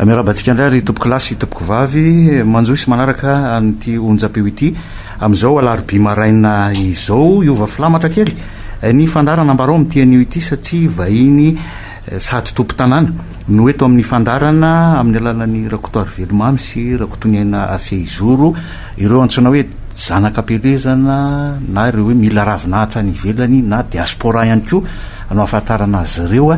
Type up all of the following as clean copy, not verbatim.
miarabantsika indray ry tompoko lasy tompoko vavy manjoy sy manaraka an'ity onjam-peo ity amin'izao alarobia maraina izao iova filamatra kely ny fandarana Ambarao amin'ity ity satria vahiny sady tompo tanàna no eto amin'ny fandarana amin'ny alalan'ny rakotoary velomamy sy rakotoniaina afeizoro ireo antsoina hoe zanakam-pelezana na ireo hoe mila ravinahitra ny ivelany na diaspora ihany koa no ahafantarana azy ireo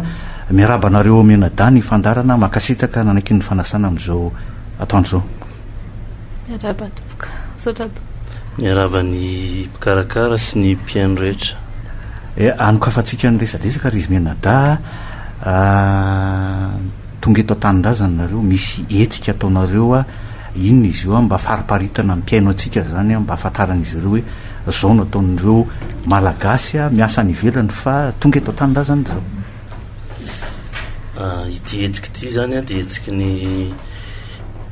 miarabanareo amenadany fandarana makasitraka nanaky ny fanasana amin'izao atoandro zao miarabany mpikarakara sy ny mpiaino rehetra anokafatsika ny resadresaka ry izy menada tonga eto an-tanindrazana nareo misy etsika ataonareo inona izy io mba fariparitana mpiaino atsika zany mba ahafantaran'izy ireo hoe zao no ataon'ireo malagasy miasa ny ivelany fa tonga eto an-tanindrazana zao ity etsika ity zany dia etsiky ny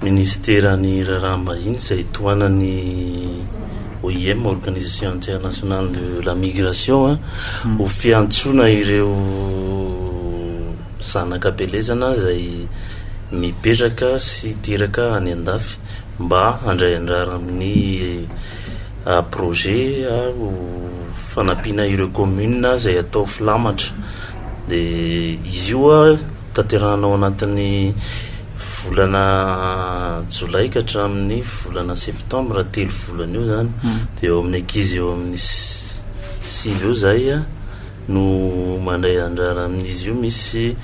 ministerany raharaham-bahiny izay toanany OIM, Organisation Internationale de la Migration ho fiantsona ireo zanakam-pelezana izay mipetraka sy tiraka any andafy mba handray andrara amin'ny projet fanampiana ireo commune izay atao filamatra dia izy io tanterahanao anatin'ny volana jolay ka hatramin'ny volana septembre 3 volana io zany dia eo amin'ny ankizy eo amin'ny 6 eo zay no mandray andrara amin'izy io misy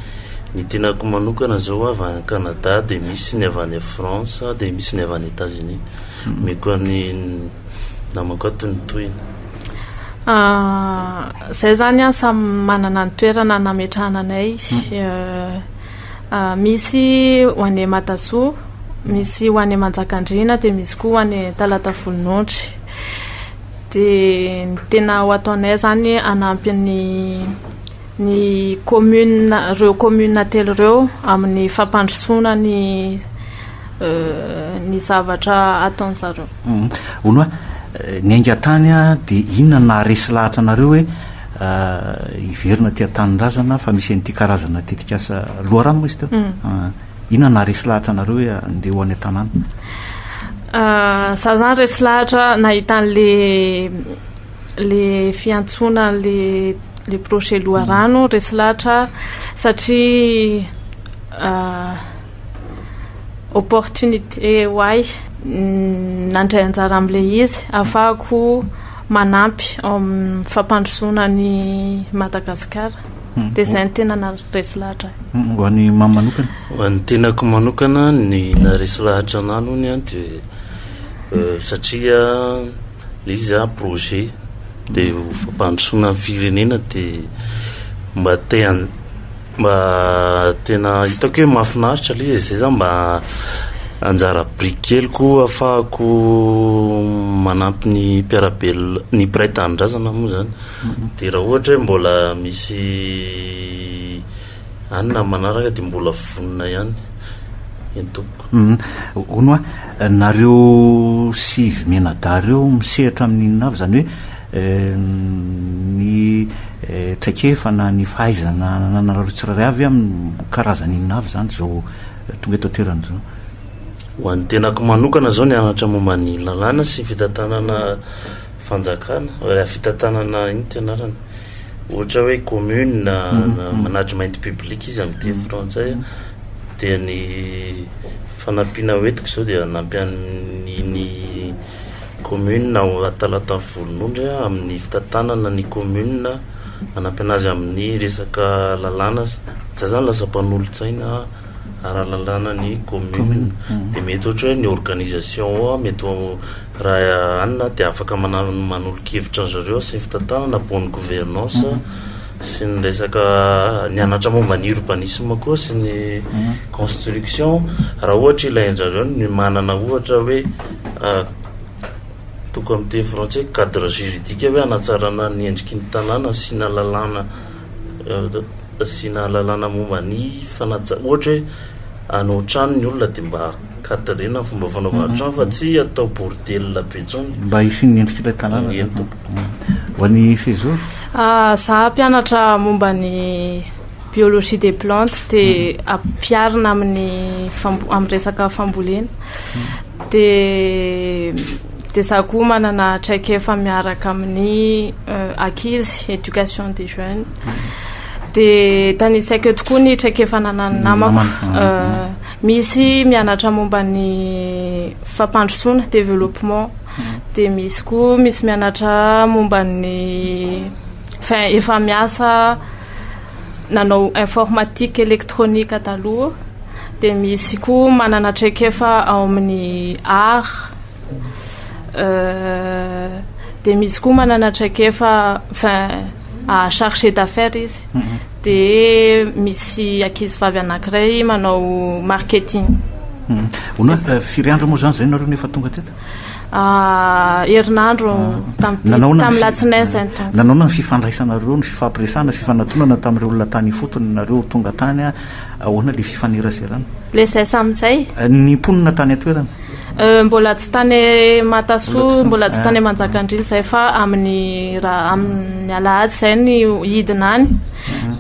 ny tenako manokana zao avy any Canada dia misy ny avy any France dia misy ny avy any États-Unis meko ny namako atony toina zay zany samy manana ny toerana nametrananay misy ho any Matasoa, misy ho any Manjakandriana dia misy koa ho any Talatavolonondry dia ny tena ho ataonay zany anampy ny commune reo commune telo reo amin'ny fampandrosoana ny zavatra ataon'zareo onoa ny aingatany dia inona na resy lahatra anareo hoe iverina ty an-tanindrazana fa misy an'ity karazana tetikasa loharano moa izy teo inona na resy lahatra anareo hoe andeha ho any an-tanàna za zany resy lahatra nahitan'le fiantsona le projet loharano resy lahatra satria opportunité hoay nandray anjara amin'le izy ahafahako manampy amin'ny fampandrosoana ny Madagasikara dia izay ny tena na resy lahatra ho an'ny mamy manokana ho an'ny tenako manokana ny na resy lahatra ananony dia satria le izy projet dia fampandrosoana ny firenena dia mba tena hitako hoe mahafinaritra le izy zay zany mba anjara brikeliko ahafahako manampy ny mpiarabelona ny mpiray tanindrazana moa zany dia raha ohatra hoe mbola misy anina manaraka dia mbola vonona ihany entopoko onoa nareo sivy menadareo misehatra amin'inona avy zany hoe ny traikefa na ny fahaizana nanareo tsiraray avy amin'ny karazana inona avy zany zao tonga eto toerana zao ho an'ny tenako manokana zao ny anatra momba ny lalàna sy fitantanana fanjakana fitantanana iny tenarana ohatra hoe commune na management public izy amin'ny teny frantsay dia ny fanampiana hoentiko zao dia nampian'ny commune na Talatavolonondry amin'ny fitantanana ny commune manampiana azy amin'ny resaka lalàna za zany lasa mpanolontsaina ara-lalàna ny commune dia mety ohatra hoe ny organisation mety raha anina dia afaka manolo-kevitra an'zareo sy ny fitantanana bonne gouvernance sy ny resaka ny anatra momba ny urbanisme koa sy ny construction raha ohatra ilain'zareo ny manana ohatra hoe toko amin'ny teny frantsay cadre juridique hoe anatsarana ny endriky ny tanàna sy na lalàna momba ny ohatra hoe anao trano ny olona dia mba katrena fomba fanaovana trano fa tsy atao bordel betsony mba isiny endriky ilay tanàna ho an'ny fezoro za mpianatra momba ny biologie des plantes dia ampiarina amin'ny resaka fambolena dia za koa manana traikefa miaraka amin'ny ankizy éducation des jeunes dia tanisaiko tokoa ny traikefa nanany namako misy mianatra momba ny fampandrosoana développement dia misy mianatra momba ny efa miasa nanao informatique électronique taloha dia misy koa manana traikefa ao amin'ny art dia misy koa manana traikefa chargé d'affaires izy dia misy ankizy vavy anankiray manao marketing. Ona firy andro moa zany zay nareo nefa tonga teto? Herinandro tamin'ny latsinainy zay nanaona ny fifandraisanareo ny fifampiresana fifanantonana tamin'ireo olona tany fotony nareo tonga tany ahoana le fifaneraserana le zay samizay ny mponina tany atoerana mbola tsy tany Matasoa mbola tsy tany Manjakandriana zay fa amin'ny alahady zay ny hidina any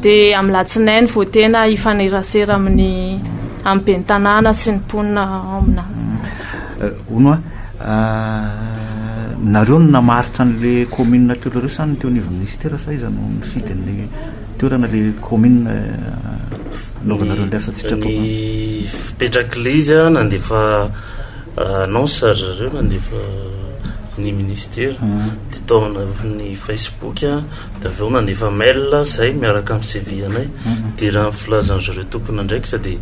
dia amin'ny latsinainy vao tena hifanerasera amin'ny ben'ny tanàna sy ny mponina onoa nareo no namaritra an'le commune teo reo sany teo niveau ministère sa iza no nifidin'le toerana le commune naovanareo le asa tsitrapo ny fipetraky le izy nandefa annonce zareo nandefa ny ministère dia tao ny Facebook dia aveo nandefa mail zay miaraka amin'ny CV anay dia raha filazan'zareo tompona ndraiky sa dia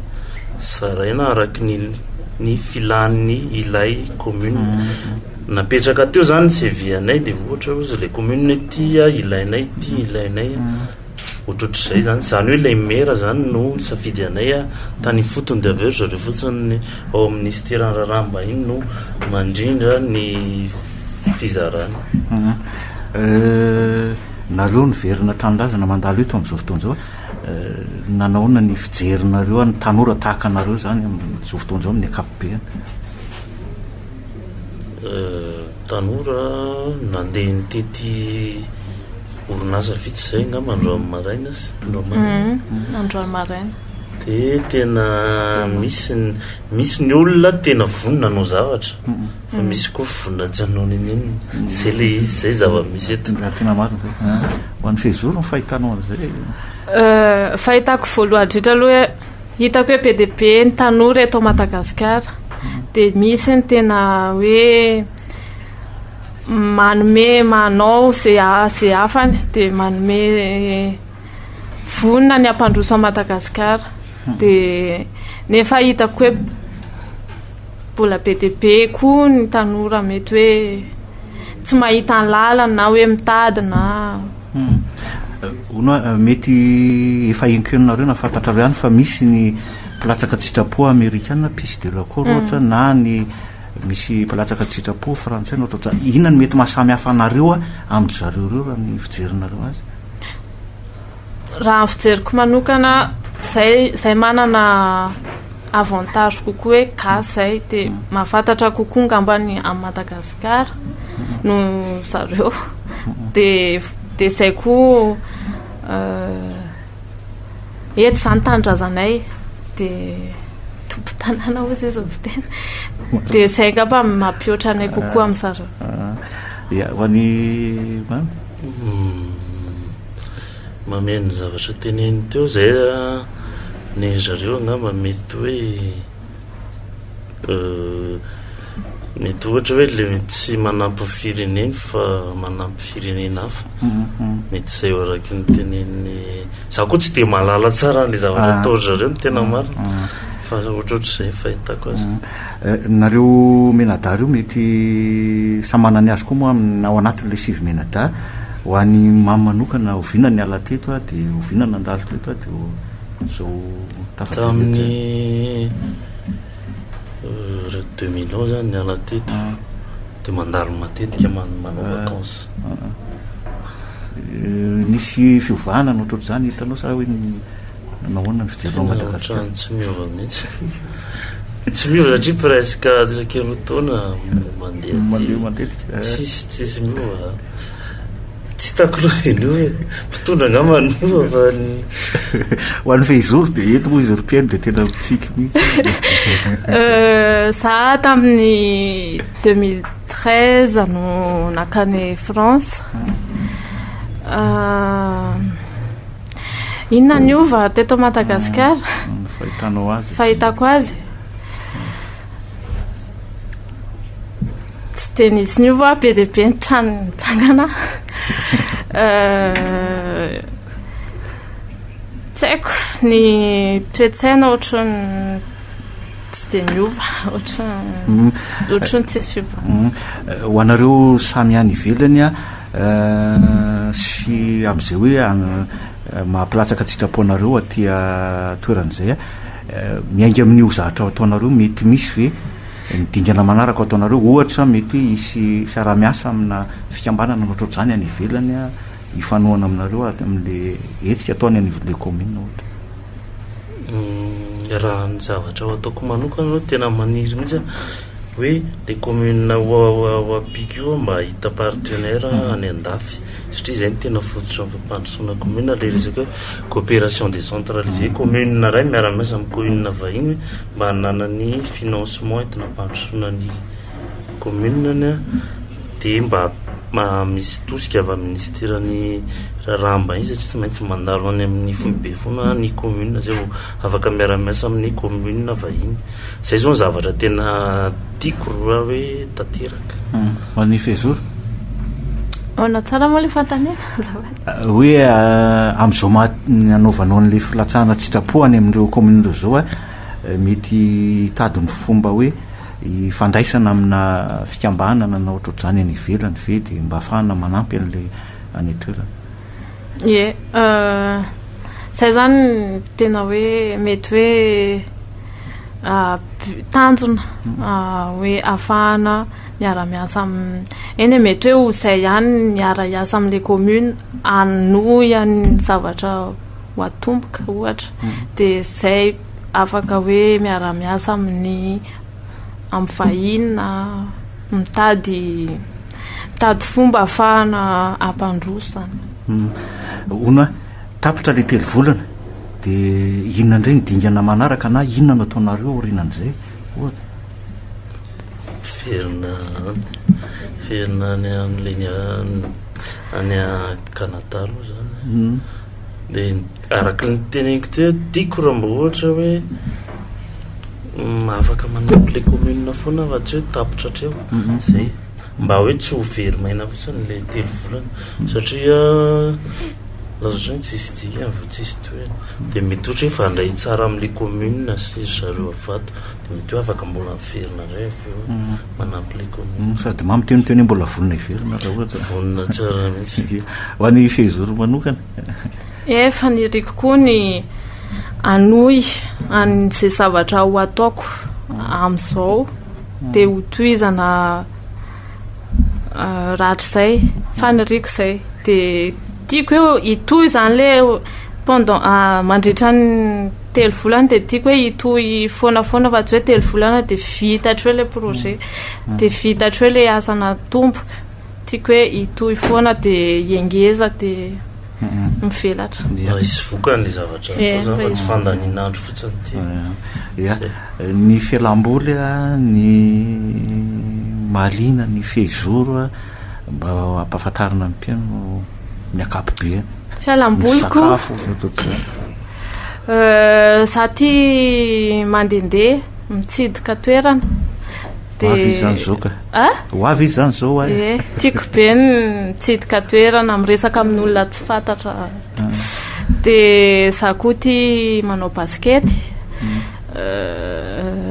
saraina araky ny filan'ny ilay commune napetraka teo zany CV anay dia ohatra ozy le commune tia ilainay ohatrohatr'izay zany hoe ilay mera zany no safidy anay tany fotony dia aveo zareo fotsiny ao ministère rarahambahiny no mandrindra ny fizarana. Nareo niverina tanindrazana mandalo eto amin'izao fotoana zao nanaona ny fijerinareo ny tanora tahaka anareo zany amin'izao fotoana zao amin'ny akapobeany tanora nandeha nitety orinasa vitsy zay ngamba androany maraina sy androany maraina dia tena misy ny olona tena vonona anao zavatra fa misy koa vonona tsy anao nininy zay le izy zay zava-misy eto tena maro zay ho an'ny fehizoro ny fahitanao an'izay fahitako voalohany dritra aloha hitako hoe be dia be ny tanora eto Madagasikara dia misy ny tena hoe manome manao zay hafany dia manome vonona ny ampandroso a Madagasikara dia nefa hitako hoe mbola be dia be koa ny tanora mety hoe tsy mahita ny lalana na hoe mitady na onoa mety efa enkenonareo na fantatrareo ihany fa misy ny mpalatsaka tsitrapo amerikana piste de la cour ohatra na ny misy mpalatsaka tsitrapo frantsay na ohatra inona ny mety mahasamy hafa anareo amin'ny zareo reo raha ny fijerinareo azy raha ny fijeriko manokana zay manana avantage kokoa hoe gasy zay dia mahafantatra kokoa ngambany amin'ny Madagasikara no zareo dia zay koa eto zany tanindrazanay dia tompo-tanàna ozy izy vitena dia zay ngamba mampihoatra anay kokoa amin'ny zareo ho any mameno zavatra teneny teo zay ny zareo angamba mety ohatra hoe le tsy manampy fireneny fa manampy firenena hafa mety zay araky ny teneny za koa tsy dia mahalala tsara le zavatra atao zareo ny tena maro fa ohatrohatr'izay fahitako azy nareo menada reo mety samanany azy koa moa ao anatin'le sivy menada ho an'ny mamanokana oviana ny ala teto dia oviana nandalo teto dia zao tamin'ny 2011 zany ny ala teto dia mandalo matetika manao vacances nisy fiovahana ohatrohatr' zany hitanao sa hoe nahoana ny fijerinao Madagasikara tsy miova mihitsy tsy miova satria presque isaky roa taona mandeha matetika tsisy miova tsy hitako loha eny hoe mpitondra angamany fa ho an'ny fehizoro dia eto moa izy européenne dia tena tsiky mihitsy. Za tamin'ny 2013 no nakany France. Inona ny ova teto Madagasikara? Fahitanao azy? Fahitako azy tsy dia nisy ny ova be dia be ny trano mitsangana. Tsy haiko ny toetsaina ohatrany tsy dia miova, ohatrany tsisy fiovana. Ho anareo samy any ivelany sy amin'izay hoe mahapilatsaka sitraponareo aty toeran'izay miainga amin'io zahatra ataonareo mety misy ve nidingana manaraka ataonareo ohatra mety hisy fiaramiasa amina fikambanana ohatr'izany any ivelany ifanoana aminareo amin'le hetsika ataony an'le commune ohatra. Raha ny zavatra ao ataoko manokana aloha tena maniry mihitsy hoe le commune oapiky io mba hita partenaire any andafy satria izay ny tena fototra ny fampandrosoana commune le resaka hoe coopération décentralisée commune ray miara-miasa amin'ny commune vahiny mba hananany financement entina ampandrosoana ny commune dia mba misy tosika avy amin'ny ministerany raha mba izy satria tsy maintsy mandalo any amin'ny foibe foana ny commune zay vao afaka miara-miasa amin'ny commune vahiny. Zay zao ny zavatra tena tiako raha hoe tanteraka. Ny fehizoro ona tsara moa le fantanena hoe amin'izao nanaovanao an'le filatsahana sitrapoany amin'ireo commune reo zao mety tadiny fomba hoe ifandraisana amina fikambanana na ohatr'izany any ivelany ve dia mba ahafahana manampy an'le any toerana. Ie, zay zany tena hoe mety hoe tanjona hoe ahafahana miara-miasa eny mety hoe ho zay ihany miara-iasa amin'le commune anohy any zavatra ho atomboka ohatra dia zay afaka hoe miara-miasa amin'ny vahiny na mitady fomba ahafahana ampandrosana. Ona tapitra le telo volana dia inona indray nidingana manaraka na inona no ataonareo orinan'izay ohatra? Ferina any an'leny any Canada aloha zany dia araka ny teneniko teo tiako raha mba ohatra hoe afaka manampy le commune foana fa tsy hoe tapitra hatreo zay mba hoe tsy ho very maina fotsiny le telo volana satria lazaotrany tsisy dia tsisy toerana dia mety ohatra hoe fandray tsara amin'le commune sy zareo avato dia mety hoe afaka mbola miverina ray aveo manampy le commune sady mamiteniteny hoe mbola vonona iverina raha ohatra vonona tsara mihitsy. Ho an'ny fehizoro manokana faniriko koa ny anohy an'izay zavatra ho ataoko amin'izao dia ho tohizana rahatr'izay faniriko izay dia tiako hoe hitohy izany le pendant mandritra ny telo volana dia tiako hoe hitohy foanafoana fa tsy hoe telo volana dia vitatra hoe le projet dia vitatra hoe le asana tomboka tiako hoe hitohy foana dia iengeza dia mivelatra izy vokany le zavatra atao fa tsy fandaninandro fotsiny ny fialamboly ny malina ny fehizoro mba ampahafantarina ny mpiano miakapobe fialamboliko za ty mandendeha mitsidika toerana hoavy izy zany zao ka hoavy izy zany zao tiako be ny mitsidika toerana miresaka amin'olona tsy fantatra dia za koa ty manao baskety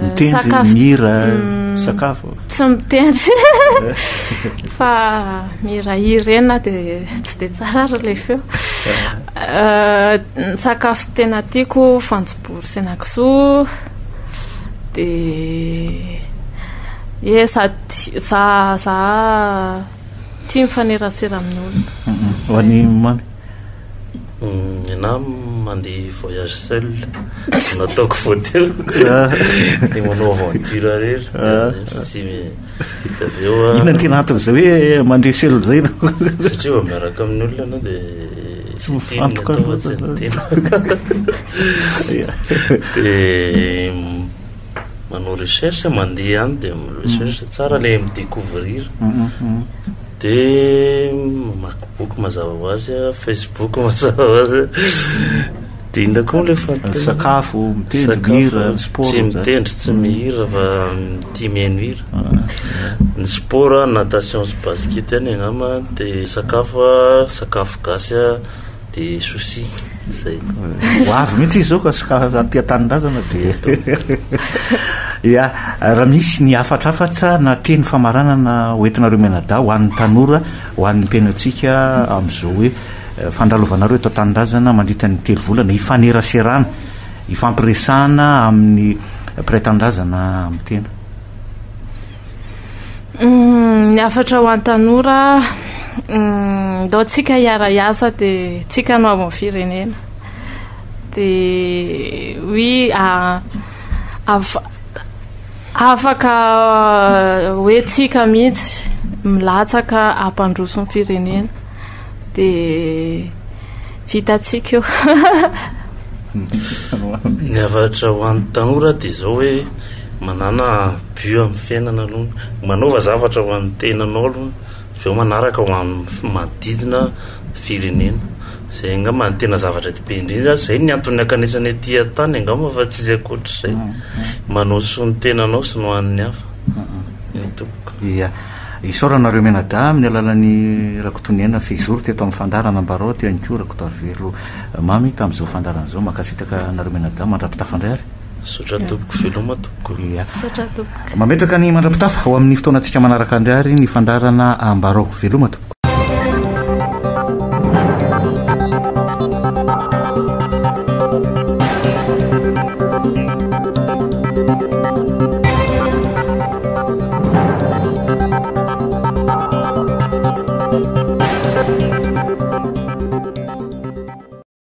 mitendry mira sakafo tsy mitendry fa mirahiry reny dia tsy dia tsara ary le feo sakafo tena tiako fanjobory sy henakisoa dia za tia mifanerasera amin'olona. Ho an'ny mamy na mandeha voyage seul nataoko voateo de manao aventure rery sy aveo inona tena anton'izay hoe mandre selo zay satria miaraka amin'ny olona anao de de manao recherche mandeha any de recherche tsara le midécouvrir de mamaky boky mazava ho azy Facebook mazava ho azy de inda koa le sakafo mitendry mihira sport tsy mitendry tsy mihira fa tia mihaino hira ny sport natation sy basket any angamba de sakafo gasy de sushi zay hoavy mihitsy izy zao ka tia tanindrazana de ia raha misy ny afatrafatra na teny famaranana hoentinareo menada ho an'ny tanora ho an'ny mpiainatsika am'izao hoe fandralovanareo eto tanindrazana mandritra ny telo volana ifaneraserana ifampiresana amin'ny mpiray-tandrazana amin'ny tena ny afatra ho an'ny tanora ndao tsika hiara-iasa de tsika no amin'ny firenena de oui afaka hoe tsika mihitsy milatsaka ampandroso ny firenena de vitatsika eo ny afatra ho an'ny tanora de zao hoe manana bio amin'ny fiainana aloha manaova zavatra ho an'ny tenanao aloha veo manaraka ho amin'ny manodidina firenena zay angamba ny tena zavatra tibe indrindra zay ny antony akanesany aty tany angamba fa tsy izy akoatrizay manao so ny tenanao sy no an'ny hafa toboko ia isaoranareo menada amin'ny alalan'ny rakotoniana fizoro teto amin'ny fandarana Ambarao teo ihany koa rakotavelo mamy tamin'izao fandaran'izao makasitraka nareo menada mandrapitafandray ary sotra toboko veloma toboko ia mametraka ny mandrapitafa ho amin'ny fotoana antsika manaraka andray ary ny fandarana Ambarao veloma toboko